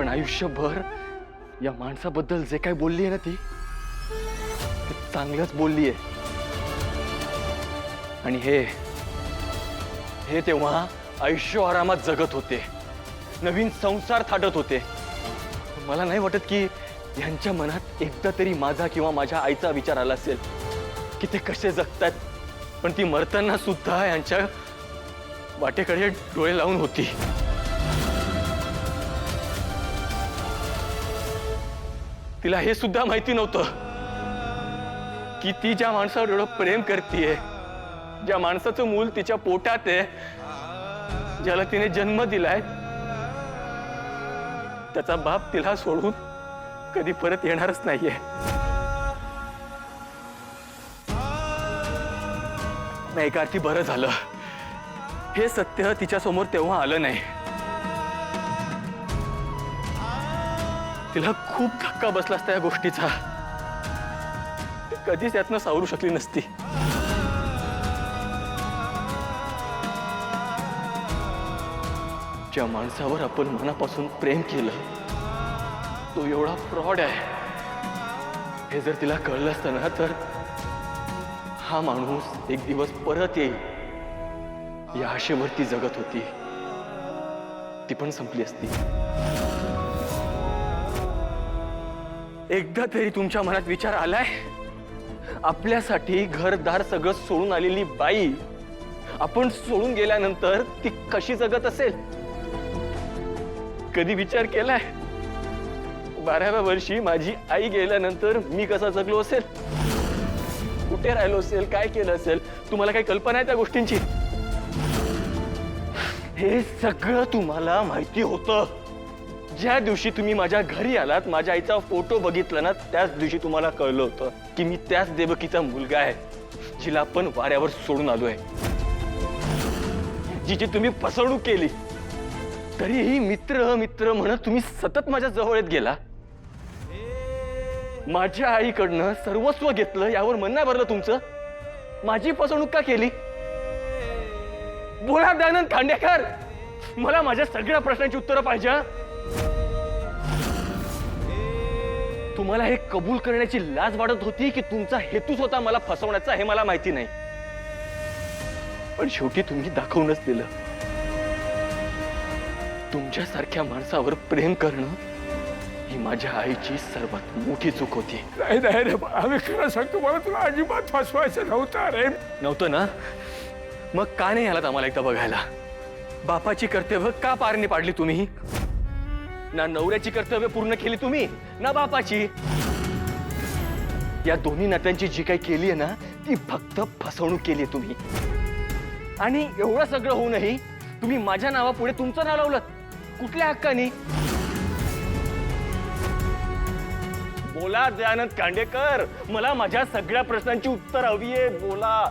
पण आयुष्यभर या माणसाबद्दल जे काही बोलली आहे ना ती ते चांगलंच बोलली आहे। आणि हे तेव्हा आयुष्य आरामात जगत होते, नवीन संसार थाटत होते। मला नाही वाटत की यांच्या मनात एकदा तरी माझा किंवा माझ्या आईचा विचार आला असेल की ते कसे जगतात। पण ती मरताना सुद्धा यांच्या वाटेकडे डोळे लावून होती। तिला हे सुद्धा माहिती नव्हतं की ती ज्या माणसावर एवढं प्रेम करतीये, ज्या माणसाचं मूल तिच्या पोटात आहे, ज्याला तिने जन्म दिलाय, त्याचा बाप तिला सोडून कधी परत येणारच नाहीये। नाही का, ती बरं झालं हे सत्य तिच्या समोर तेव्हा आलं नाही। तिला खूप धक्का बसला असता या गोष्टीचा, ती कधीच यातनं सावरू शकली नसती। ज्या माणसावर आपण मनापासून प्रेम केलं तो एवढा फ्रॉड आहे हे जर तिला कळलं असतं ना, तर हा माणूस एक दिवस परत येईल या आशेवर ती जगत होती, ती पण संपली असती। एकदा तरी तुमच्या मनात विचार आलाय, आपल्यासाठी घरदार सगळं सोडून आलेली बाई आपण सोडून गेल्यानंतर ती कशी जगत असेल? कधी विचार केलाय 12व्या वर्षी माझी आई गेल्यानंतर मी कसा जगलो असेल, कुठे राहिलो असेल, काय केलं असेल? तुम्हाला काही कल्पना आहे त्या गोष्टींची? हे सगळं तुम्हाला माहिती होतं। ज्या दिवशी तुम्ही माझ्या घरी आलात, माझ्या आईचा फोटो बघितला ना, त्याच दिवशी तुम्हाला कळलं होतं की मी त्याच देवकीचा मुलगा आहे जिला आपण वाऱ्यावर सोडून आलोय, जिची तुम्ही फसवणूक केली। तरीही मित्र मित्र म्हणत तुम्ही सतत माझ्या जवळ येत गेला। माझ्या आईकडनं सर्वस्व घेतलं, यावर मन नाही भरलं तुमचं? माझी फसवणूक का केली? बोला दयानंद खांडेकर, मला माझ्या सगळ्या प्रश्नांची उत्तरं पाहिजे। तुम्हाला हे कबूल करण्याची लाज वाटत होती की तुमचा हेतूच होता मला फसवण्याचा, हे मला माहिती नाही। पण शेवटी तुम्ही दाखवूनच दिलं। तुमच्यासारख्या माणसावर प्रेम करणं ही माझ्या आईची सर्वात मोठी चूक होती। नाही नाही रे, आम्ही खरं सांगतो, मला तुला अजिबात फसवायचं नव्हतं रे। नव्हतं ना? मग का नाही आलात आम्हाला एकदा बघायला? बापाची कर्तव्य का पार नाही पाडली तुम्ही? ना नवऱ्याची कर्तव्य पूर्ण केली तुम्ही, ना बापाची। या दोन्ही नात्यांची जी काही केली आहे ना, ती फक्त फसवणूक केली तुम्ही। आणि एवढं सगळं होऊनही तुम्ही माझ्या नावापुढे तुमचं नाव लावलं, कुठल्या हक्काने? बोला दयानंद खांडेकर, मला माझ्या सगळ्या प्रश्नांची उत्तर हवी आहे, बोला।